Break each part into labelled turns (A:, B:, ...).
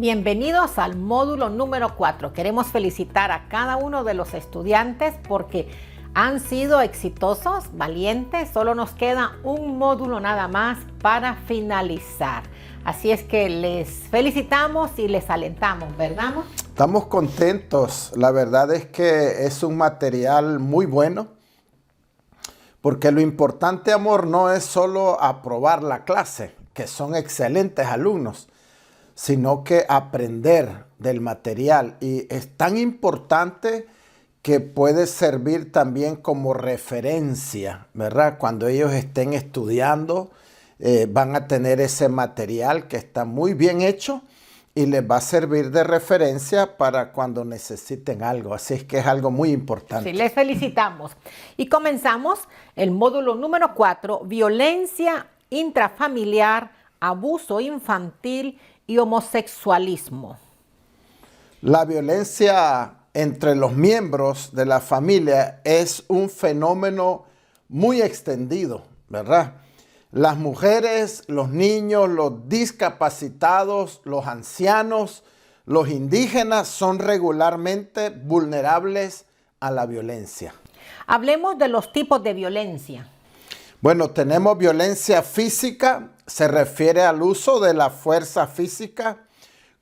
A: Bienvenidos al módulo número 4. Queremos felicitar a cada uno de los estudiantes porque han sido exitosos, valientes. Solo nos queda un módulo nada más para finalizar. Así es que les felicitamos y les alentamos, ¿verdad, amor?
B: Estamos contentos. La verdad es que es un material muy bueno. Porque lo importante, amor, no es solo aprobar la clase, que son excelentes alumnos, sino que aprender del material. Y es tan importante que puede servir también como referencia, ¿verdad? Cuando ellos estén estudiando, van a tener ese material que está muy bien hecho y les va a servir de referencia para cuando necesiten algo. Así es que es algo muy importante.
A: Sí, les felicitamos. Y comenzamos el módulo número 4, violencia intrafamiliar, abuso infantil y homosexualismo.
B: La violencia entre los miembros de la familia es un fenómeno muy extendido, ¿verdad? Las mujeres, los niños, los discapacitados, los ancianos, los indígenas son regularmente vulnerables a la violencia.
A: Hablemos de los tipos de violencia.
B: Bueno, tenemos violencia física, se refiere al uso de la fuerza física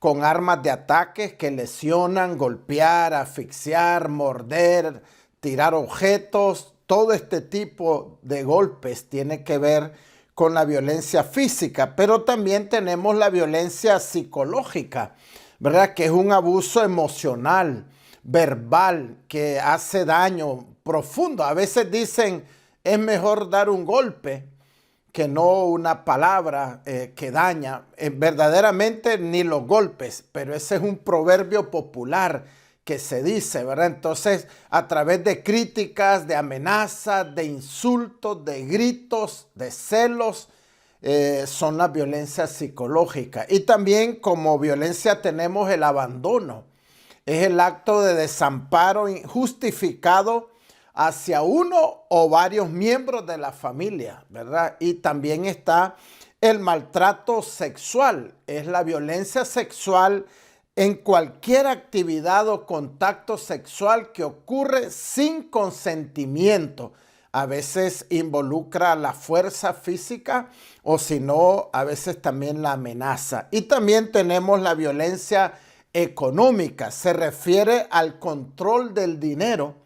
B: con armas de ataque que lesionan, golpear, asfixiar, morder, tirar objetos. Todo este tipo de golpes tiene que ver con la violencia física, pero también tenemos la violencia psicológica, ¿verdad? Que es un abuso emocional, verbal, que hace daño profundo. A veces dicen, es mejor dar un golpe que no una palabra que daña. Verdaderamente ni los golpes, pero ese es un proverbio popular que se dice, ¿verdad? Entonces, a través de críticas, de amenazas, de insultos, de gritos, de celos, son las violencias psicológicas. Y también como violencia tenemos el abandono. Es el acto de desamparo injustificado hacia uno o varios miembros de la familia, ¿verdad? Y también está el maltrato sexual. Es la violencia sexual en cualquier actividad o contacto sexual que ocurre sin consentimiento. A veces involucra la fuerza física o si no, a veces también la amenaza. Y también tenemos la violencia económica. Se refiere al control del dinero,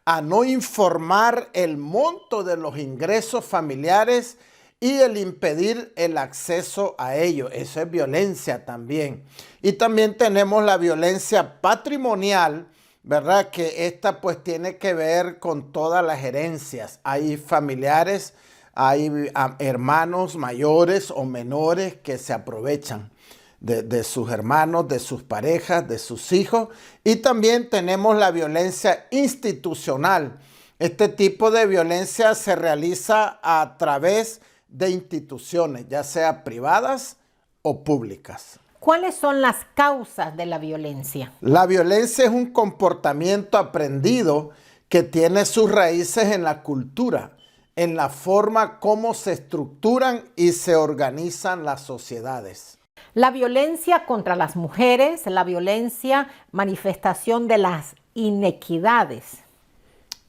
B: a no informar el monto de los ingresos familiares y el impedir el acceso a ello. Eso es violencia también. Y también tenemos la violencia patrimonial, ¿verdad? Que esta pues tiene que ver con todas las herencias. Hay familiares, hay hermanos mayores o menores que se aprovechan de sus hermanos, de sus parejas, de sus hijos. Y también tenemos la violencia institucional. Este tipo de violencia se realiza a través de instituciones, ya sea privadas o públicas.
A: ¿Cuáles son las causas de la violencia?
B: La violencia es un comportamiento aprendido que tiene sus raíces en la cultura, en la forma como se estructuran y se organizan las sociedades.
A: La violencia contra las mujeres, la violencia, manifestación de las inequidades.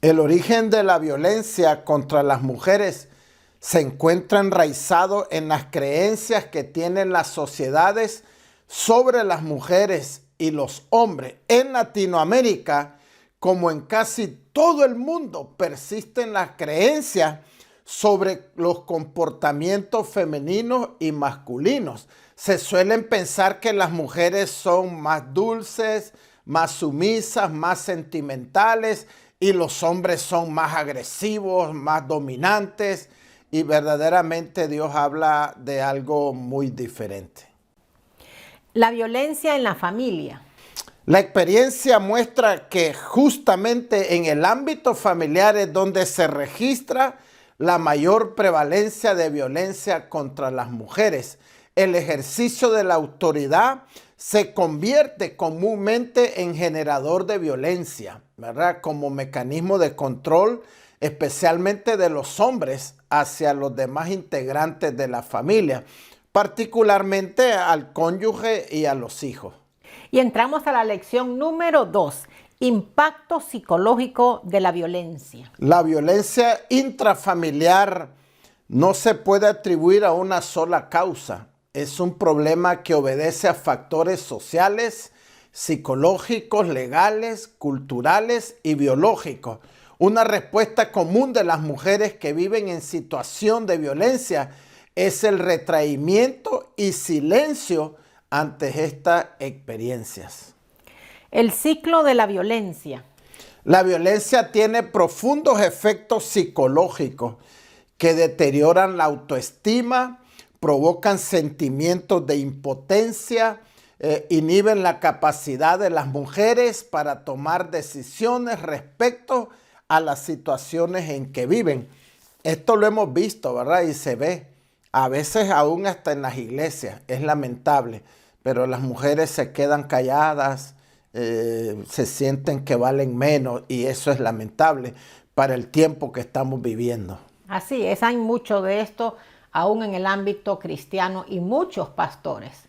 B: El origen de la violencia contra las mujeres se encuentra enraizado en las creencias que tienen las sociedades sobre las mujeres y los hombres. En Latinoamérica, como en casi todo el mundo, persisten las creencias sobre los comportamientos femeninos y masculinos. Se suelen pensar que las mujeres son más dulces, más sumisas, más sentimentales y los hombres son más agresivos, más dominantes. Y verdaderamente Dios habla de algo muy diferente.
A: La violencia en la familia.
B: La experiencia muestra que justamente en el ámbito familiar es donde se registra la mayor prevalencia de violencia contra las mujeres. El ejercicio de la autoridad se convierte comúnmente en generador de violencia, ¿verdad? Como mecanismo de control, especialmente de los hombres hacia los demás integrantes de la familia. particularmente al cónyuge y a los hijos.
A: Y entramos a la lección número 2, impacto psicológico de la violencia.
B: La violencia intrafamiliar no se puede atribuir a una sola causa. Es un problema que obedece a factores sociales, psicológicos, legales, culturales y biológicos. Una respuesta común de las mujeres que viven en situación de violencia es el retraimiento y silencio ante estas experiencias.
A: El ciclo de la violencia.
B: La violencia tiene profundos efectos psicológicos que deterioran la autoestima, provocan sentimientos de impotencia, inhiben la capacidad de las mujeres para tomar decisiones respecto a las situaciones en que viven. Esto lo hemos visto, ¿verdad? Y se ve a veces aún hasta en las iglesias. Es lamentable, pero las mujeres se quedan calladas, se sienten que valen menos y eso es lamentable para el tiempo que estamos viviendo.
A: Así es, hay mucho de esto aún en el ámbito cristiano y muchos pastores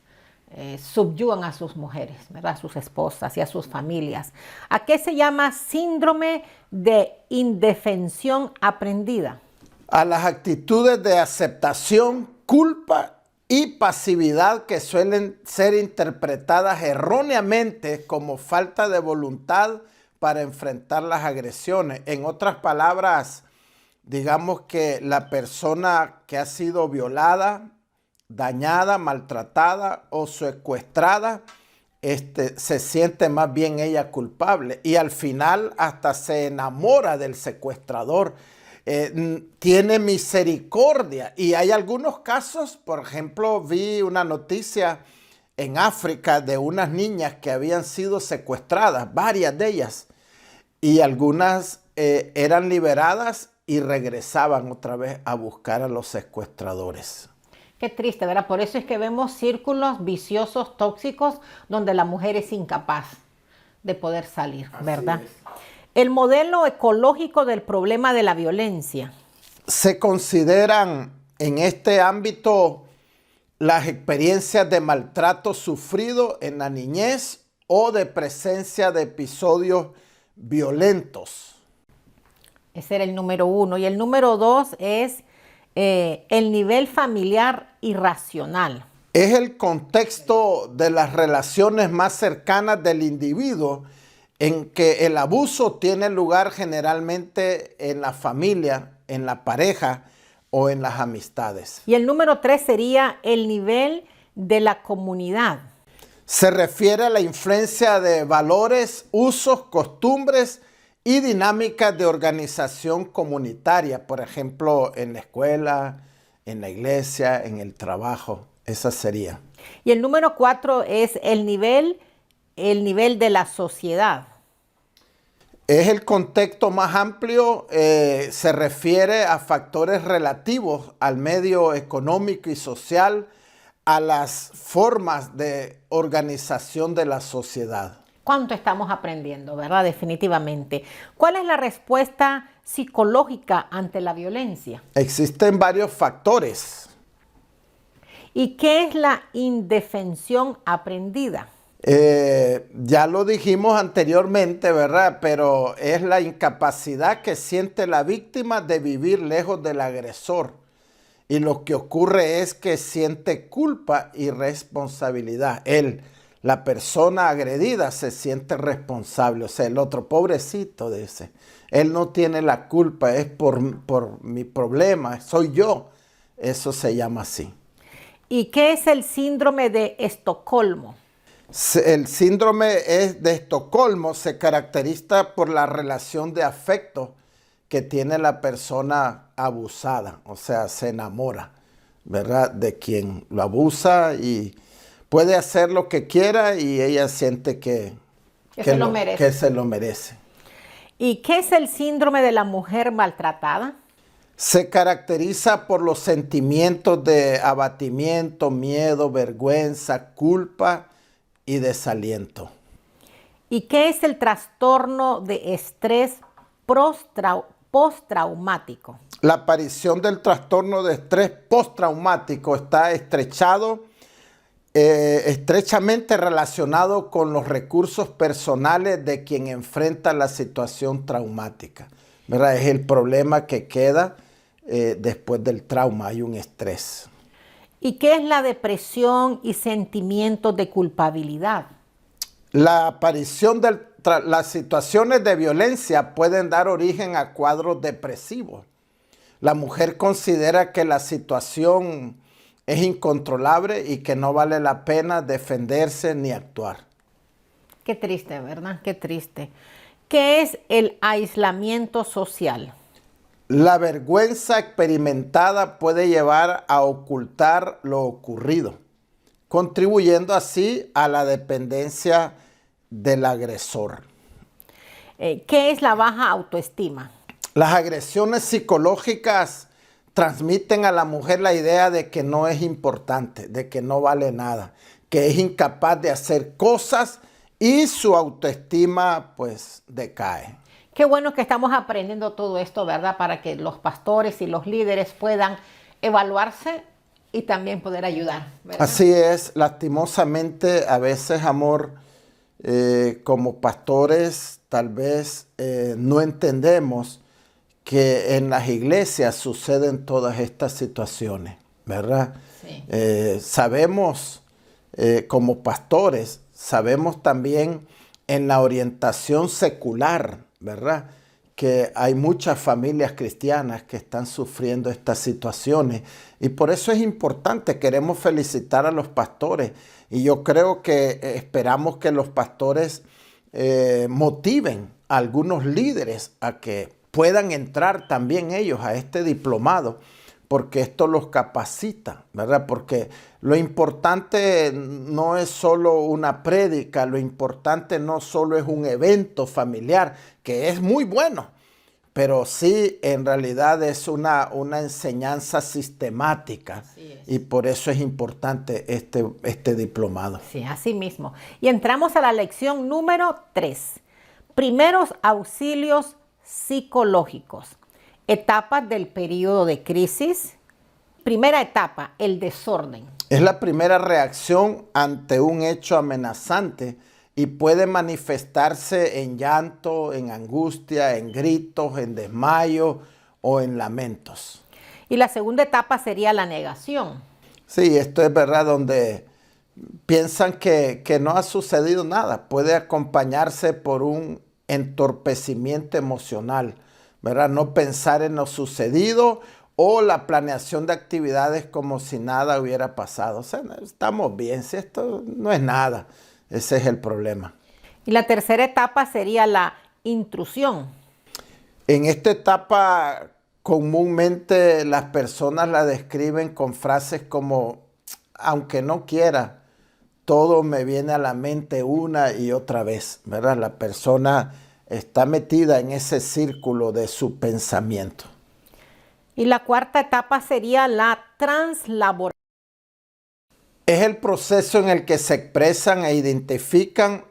A: subyugan a sus mujeres, ¿verdad? A sus esposas y a sus familias. ¿A qué se llama síndrome de indefensión aprendida?
B: A las actitudes de aceptación, culpa y pasividad que suelen ser interpretadas erróneamente como falta de voluntad para enfrentar las agresiones. En otras palabras, digamos que la persona que ha sido violada, dañada, maltratada o secuestrada, se siente más bien ella culpable y al final hasta se enamora del secuestrador. Tiene misericordia y hay algunos casos, por ejemplo, vi una noticia en África de unas niñas que habían sido secuestradas, varias de ellas, y algunas eran liberadas y regresaban otra vez a buscar a los secuestradores.
A: Qué triste, ¿verdad? Por eso es que vemos círculos viciosos, tóxicos, donde la mujer es incapaz de poder salir, ¿verdad? El modelo ecológico del problema de la violencia.
B: Se consideran en este ámbito las experiencias de maltrato sufrido en la niñez o de presencia de episodios violentos.
A: Ese era el número 1. Y el número 2 es el nivel familiar irracional.
B: Es el contexto de las relaciones más cercanas del individuo en que el abuso tiene lugar generalmente en la familia, en la pareja o en las amistades.
A: Y el número 3 sería el nivel de la comunidad.
B: Se refiere a la influencia de valores, usos, costumbres y dinámicas de organización comunitaria, por ejemplo, en la escuela, en la iglesia, en el trabajo. Esa sería.
A: Y el número 4 es el nivel de la sociedad.
B: Es el contexto más amplio, se refiere a factores relativos al medio económico y social, a las formas de organización de la sociedad.
A: ¿Cuánto estamos aprendiendo, verdad? Definitivamente. ¿Cuál es la respuesta psicológica ante la violencia?
B: Existen varios factores.
A: ¿Y qué es la indefensión aprendida?
B: Ya lo dijimos anteriormente, ¿verdad? Pero es la incapacidad que siente la víctima de vivir lejos del agresor. Y lo que ocurre es que siente culpa y responsabilidad. La persona agredida se siente responsable. O sea, el otro, pobrecito, dice, él no tiene la culpa, es por mi problema, soy yo. Eso se llama así.
A: ¿Y qué es el síndrome de Estocolmo?
B: El síndrome de Estocolmo se caracteriza por la relación de afecto que tiene la persona abusada, o sea, se enamora, ¿verdad?, de quien lo abusa y puede hacer lo que quiera y ella siente que se lo merece.
A: ¿Y qué es el síndrome de la mujer maltratada?
B: Se caracteriza por los sentimientos de abatimiento, miedo, vergüenza, culpa y desaliento.
A: ¿Y qué es el trastorno de estrés postraumático?
B: La aparición del trastorno de estrés postraumático está estrechamente relacionado con los recursos personales de quien enfrenta la situación traumática, ¿verdad? Es el problema que queda después del trauma, hay un estrés.
A: ¿Y qué es la depresión y sentimientos de culpabilidad?
B: La aparición de las situaciones de violencia pueden dar origen a cuadros depresivos. La mujer considera que la situación es incontrolable y que no vale la pena defenderse ni actuar.
A: Qué triste, ¿verdad? Qué triste. ¿Qué es el aislamiento social?
B: La vergüenza experimentada puede llevar a ocultar lo ocurrido, contribuyendo así a la dependencia del agresor.
A: ¿Qué es la baja autoestima?
B: Las agresiones psicológicas transmiten a la mujer la idea de que no es importante, de que no vale nada, que es incapaz de hacer cosas y su autoestima pues decae.
A: Qué bueno que estamos aprendiendo todo esto, ¿verdad? Para que los pastores y los líderes puedan evaluarse y también poder ayudar, ¿verdad?
B: Así es, lastimosamente a veces, amor, como pastores tal vez no entendemos que en las iglesias suceden todas estas situaciones, ¿verdad?
A: Sí.
B: Sabemos como pastores, sabemos también en la orientación secular, ¿verdad? Que hay muchas familias cristianas que están sufriendo estas situaciones y por eso es importante, queremos felicitar a los pastores y yo creo que esperamos que los pastores motiven a algunos líderes a que puedan entrar también ellos a este diplomado, porque esto los capacita, ¿verdad? Porque lo importante no es solo una prédica, lo importante no solo es un evento familiar, que es muy bueno, pero sí en realidad es una enseñanza sistemática y por eso es importante este diplomado.
A: Sí, así mismo. Y entramos a la lección número 3. Primeros auxilios psicológicos. Etapas del periodo de crisis. Primera etapa, el desorden.
B: Es la primera reacción ante un hecho amenazante y puede manifestarse en llanto, en angustia, en gritos, en desmayo o en lamentos.
A: Y la segunda etapa sería la negación.
B: Sí, esto es verdad, donde piensan que no ha sucedido nada. Puede acompañarse por un entorpecimiento emocional, ¿verdad? No pensar en lo sucedido o la planeación de actividades como si nada hubiera pasado. O sea, estamos bien, si esto no es nada. Ese es el problema.
A: Y la tercera etapa sería la intrusión.
B: En esta etapa comúnmente las personas la describen con frases como, aunque no quiera, todo me viene a la mente una y otra vez, ¿verdad? La persona está metida en ese círculo de su pensamiento.
A: Y la cuarta etapa sería la translaboración.
B: Es el proceso en el que se expresan e identifican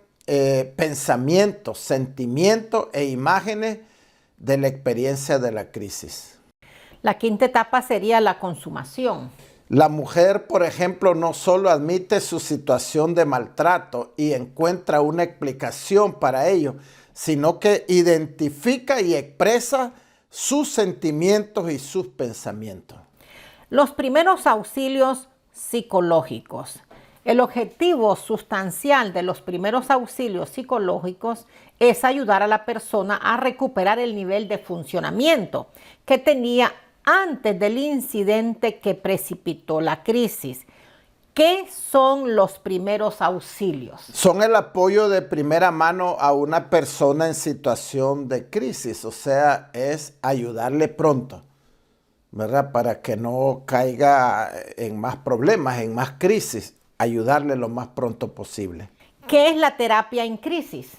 B: pensamientos, sentimientos e imágenes de la experiencia de la crisis.
A: La quinta etapa sería la consumación.
B: La mujer, por ejemplo, no solo admite su situación de maltrato y encuentra una explicación para ello, sino que identifica y expresa sus sentimientos y sus pensamientos.
A: Los primeros auxilios psicológicos. El objetivo sustancial de los primeros auxilios psicológicos es ayudar a la persona a recuperar el nivel de funcionamiento que tenía antes del incidente que precipitó la crisis. ¿Qué son los primeros auxilios?
B: Son el apoyo de primera mano a una persona en situación de crisis, o sea, es ayudarle pronto, ¿verdad? Para que no caiga en más problemas, en más crisis, ayudarle lo más pronto posible.
A: ¿Qué es la terapia en crisis?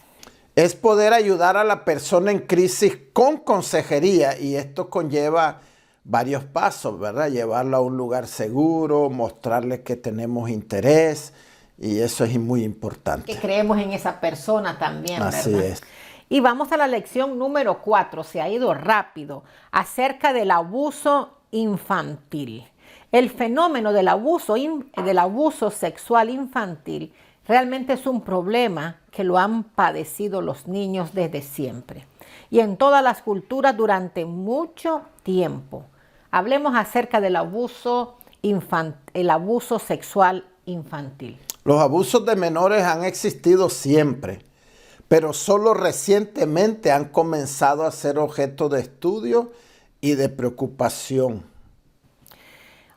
B: Es poder ayudar a la persona en crisis con consejería y esto conlleva varios pasos, ¿verdad? Llevarla a un lugar seguro, mostrarle que tenemos interés y eso es muy importante.
A: Que creemos en esa persona también, ¿verdad?
B: Así es.
A: Y vamos a la lección número 4, se ha ido rápido, acerca del abuso infantil. El fenómeno del abuso sexual infantil realmente es un problema que lo han padecido los niños desde siempre y en todas las culturas durante mucho tiempo. Hablemos acerca del abuso sexual infantil.
B: Los abusos de menores han existido siempre, pero solo recientemente han comenzado a ser objeto de estudio y de preocupación.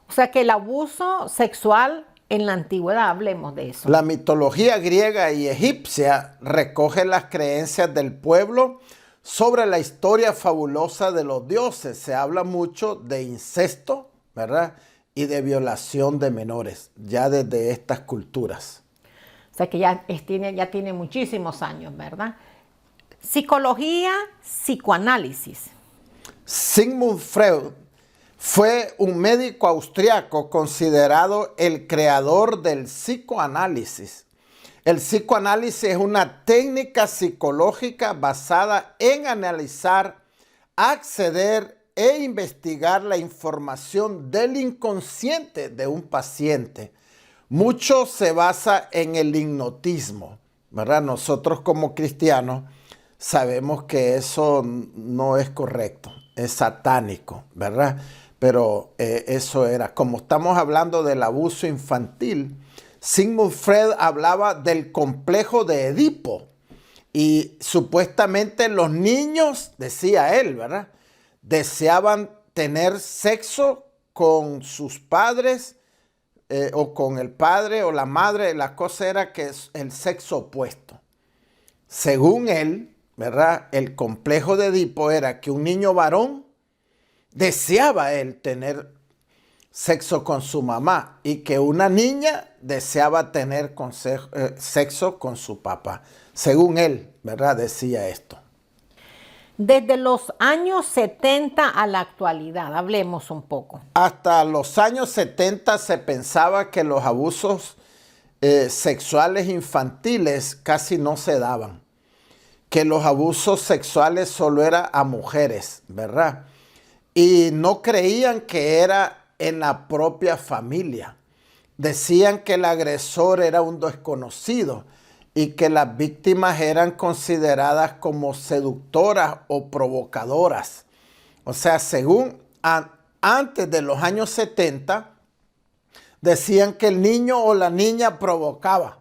A: O sea que el abuso sexual en la antigüedad, hablemos de eso.
B: La mitología griega y egipcia recoge las creencias del pueblo sobre la historia fabulosa de los dioses. Se habla mucho de incesto, ¿verdad? Y de violación de menores, ya desde estas culturas.
A: O sea que ya tiene muchísimos años, ¿verdad? Psicología, psicoanálisis.
B: Sigmund Freud fue un médico austriaco considerado el creador del psicoanálisis. El psicoanálisis es una técnica psicológica basada en analizar, acceder e investigar la información del inconsciente de un paciente. Mucho se basa en el hipnotismo, ¿verdad? Nosotros como cristianos sabemos que eso no es correcto, es satánico, ¿verdad? Pero eso era, como estamos hablando del abuso infantil, Sigmund Freud hablaba del complejo de Edipo y supuestamente los niños, decía él, ¿verdad?, deseaban tener sexo con sus padres o con el padre o la madre. La cosa era que es el sexo opuesto. Según él, ¿verdad?, el complejo de Edipo era que un niño varón deseaba él tener sexo con su mamá y que una niña deseaba tener sexo con su papá. Según él, ¿verdad?, decía esto.
A: Desde los años 70 a la actualidad, hablemos un poco.
B: Hasta los años 70 se pensaba que los abusos sexuales infantiles casi no se daban, que los abusos sexuales solo eran a mujeres, ¿verdad? Y no creían que era en la propia familia. Decían que el agresor era un desconocido y que las víctimas eran consideradas como seductoras o provocadoras. O sea, según antes de los años 70, decían que el niño o la niña provocaba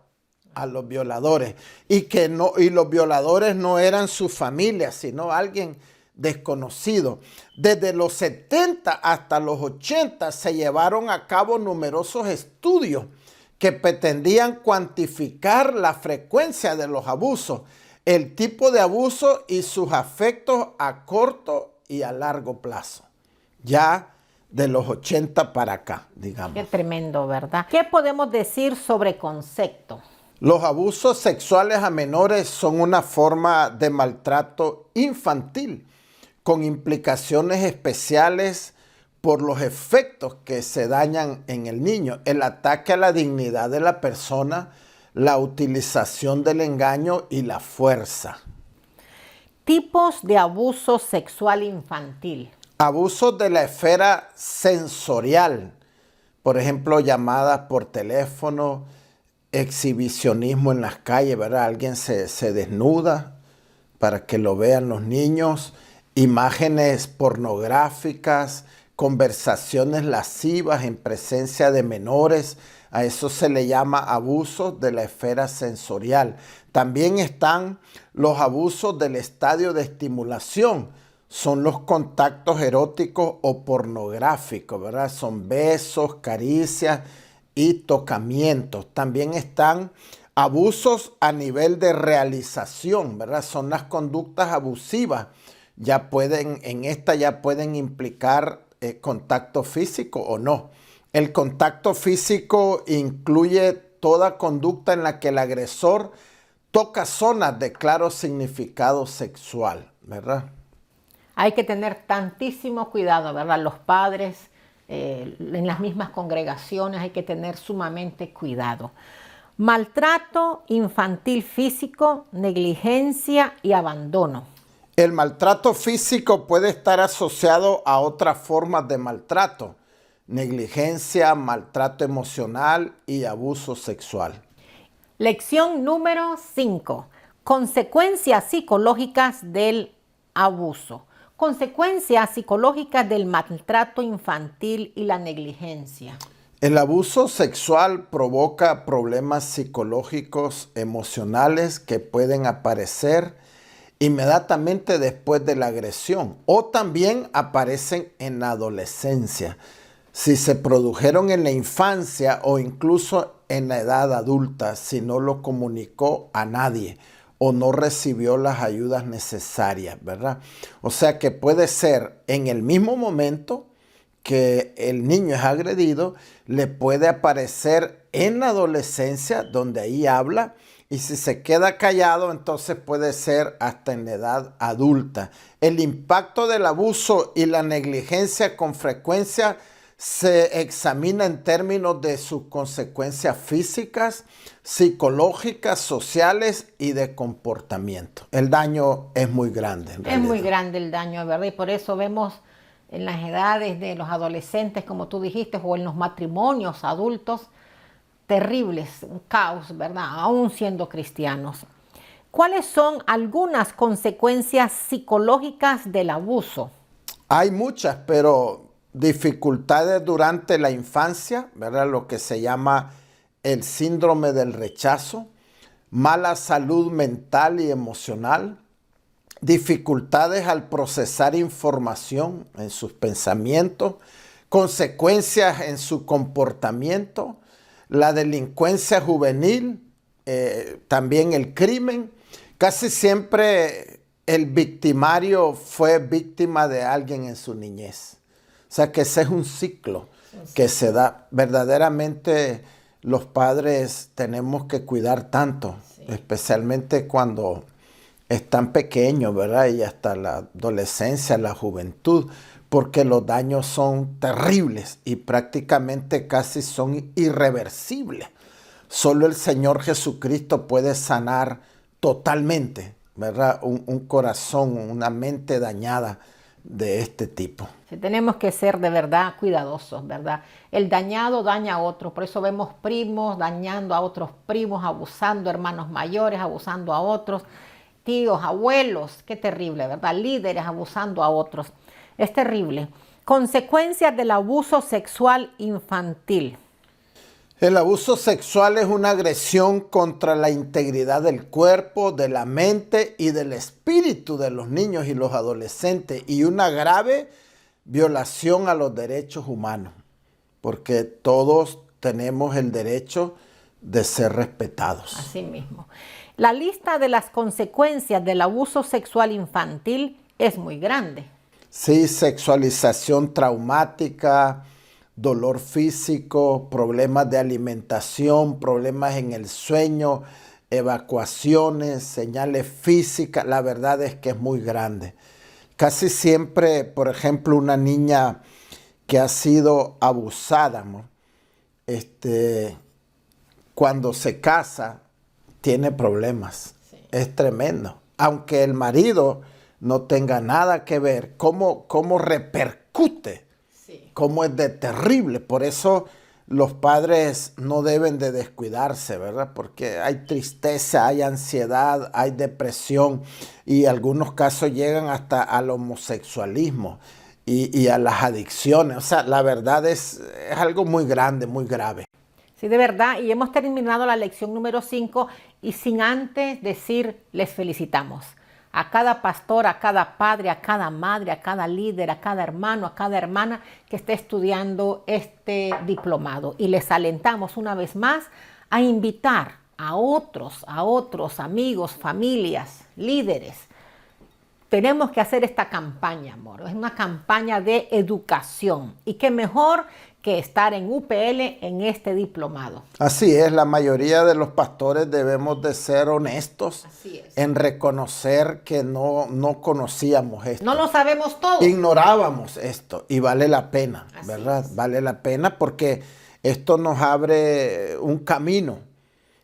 B: a los violadores y los violadores no eran su familia, sino alguien desconocido. Desde los 70 hasta los 80 se llevaron a cabo numerosos estudios que pretendían cuantificar la frecuencia de los abusos, el tipo de abuso y sus efectos a corto y a largo plazo. Ya de los 80 para acá, digamos.
A: Qué tremendo, ¿verdad? ¿Qué podemos decir sobre concepto?
B: Los abusos sexuales a menores son una forma de maltrato infantil con implicaciones especiales por los efectos que se dañan en el niño, el ataque a la dignidad de la persona, la utilización del engaño y la fuerza.
A: Tipos de abuso sexual infantil.
B: Abusos de la esfera sensorial, por ejemplo, llamadas por teléfono, exhibicionismo en las calles, ¿verdad? Alguien se desnuda para que lo vean los niños, imágenes pornográficas, conversaciones lascivas en presencia de menores. A eso se le llama abusos de la esfera sensorial. También están los abusos del estadio de estimulación. Son los contactos eróticos o pornográficos, ¿verdad? Son besos, caricias y tocamientos. También están abusos a nivel de realización, ¿verdad? Son las conductas abusivas. Ya pueden implicar contacto físico o no. El contacto físico incluye toda conducta en la que el agresor toca zonas de claro significado sexual, ¿verdad?
A: Hay que tener tantísimo cuidado, ¿verdad? Los padres, en las mismas congregaciones hay que tener sumamente cuidado. Maltrato infantil físico, negligencia y abandono.
B: El maltrato físico puede estar asociado a otras formas de maltrato, negligencia, maltrato emocional y abuso sexual.
A: Lección número 5. Consecuencias psicológicas del abuso. Consecuencias psicológicas del maltrato infantil y la negligencia.
B: El abuso sexual provoca problemas psicológicos, emocionales que pueden aparecer inmediatamente después de la agresión o también aparecen en la adolescencia. Si se produjeron en la infancia o incluso en la edad adulta, si no lo comunicó a nadie o no recibió las ayudas necesarias, ¿verdad? O sea que puede ser en el mismo momento que el niño es agredido, le puede aparecer en la adolescencia, donde ahí habla, y si se queda callado, entonces puede ser hasta en la edad adulta. El impacto del abuso y la negligencia con frecuencia se examina en términos de sus consecuencias físicas, psicológicas, sociales y de comportamiento. El daño es muy grande.
A: Es muy grande el daño, ¿verdad? Y por eso vemos en las edades de los adolescentes, como tú dijiste, o en los matrimonios adultos, terribles, un caos, ¿verdad? Aún siendo cristianos. ¿Cuáles son algunas consecuencias psicológicas del abuso?
B: Hay muchas, pero dificultades durante la infancia, ¿verdad? Lo que se llama el síndrome del rechazo, mala salud mental y emocional, dificultades al procesar información en sus pensamientos, consecuencias en su comportamiento, la delincuencia juvenil, también el crimen. Casi siempre el victimario fue víctima de alguien en su niñez. O sea que ese es un ciclo que se da. Verdaderamente los padres tenemos que cuidar tanto, especialmente cuando están pequeños, ¿verdad? Y hasta la adolescencia, la juventud, porque los daños son terribles y prácticamente casi son irreversibles. Solo el Señor Jesucristo puede sanar totalmente, ¿verdad? Un corazón, una mente dañada de este tipo.
A: Sí, tenemos que ser de verdad cuidadosos, ¿verdad? El dañado daña a otro, por eso vemos primos dañando a otros primos, abusando, hermanos mayores abusando a otros, tíos, abuelos, qué terrible, ¿verdad? Líderes abusando a otros. Es terrible. Consecuencias del abuso sexual infantil.
B: El abuso sexual es una agresión contra la integridad del cuerpo, de la mente y del espíritu de los niños y los adolescentes y una grave violación a los derechos humanos, porque todos tenemos el derecho de ser respetados.
A: Así mismo. La lista de las consecuencias del abuso sexual infantil es muy grande.
B: Sí, sexualización traumática, dolor físico, problemas de alimentación, problemas en el sueño, evacuaciones, señales físicas. La verdad es que es muy grande. Casi siempre, por ejemplo, una niña que ha sido abusada, ¿no? Cuando se casa, tiene problemas. Sí. Es tremendo. Aunque el marido no tenga nada que ver, cómo repercute, sí, cómo es de terrible. Por eso los padres no deben de descuidarse, ¿verdad? Porque hay tristeza, hay ansiedad, hay depresión y algunos casos llegan hasta al homosexualismo y a las adicciones. O sea, la verdad es algo muy grande, muy grave.
A: Sí, de verdad, y hemos terminado la lección número 5 y sin antes decir, les felicitamos a cada pastor, a cada padre, a cada madre, a cada líder, a cada hermano, a cada hermana que esté estudiando este diplomado. Y les alentamos una vez más a invitar a otros amigos, familias, líderes. Tenemos que hacer esta campaña, amor. Es una campaña de educación. Y qué mejor que estar en UPL en este diplomado.
B: Así es, la mayoría de los pastores debemos de ser honestos en reconocer que no conocíamos esto.
A: No lo sabemos todo.
B: Ignorábamos esto y vale la pena,
A: Así
B: ¿verdad?
A: es.
B: Vale la pena porque esto nos abre un camino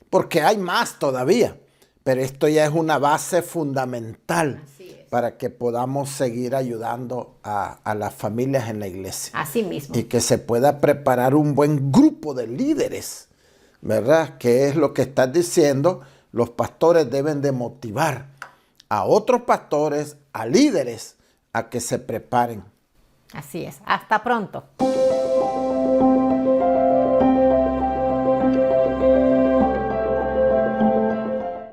B: porque hay más todavía, pero esto ya es una base fundamental para que podamos seguir ayudando a las familias en la iglesia.
A: Así mismo.
B: Y que se pueda preparar un buen grupo de líderes, ¿verdad? Que es lo que estás diciendo, los pastores deben de motivar a otros pastores, a líderes, a que se preparen.
A: Así es. Hasta pronto.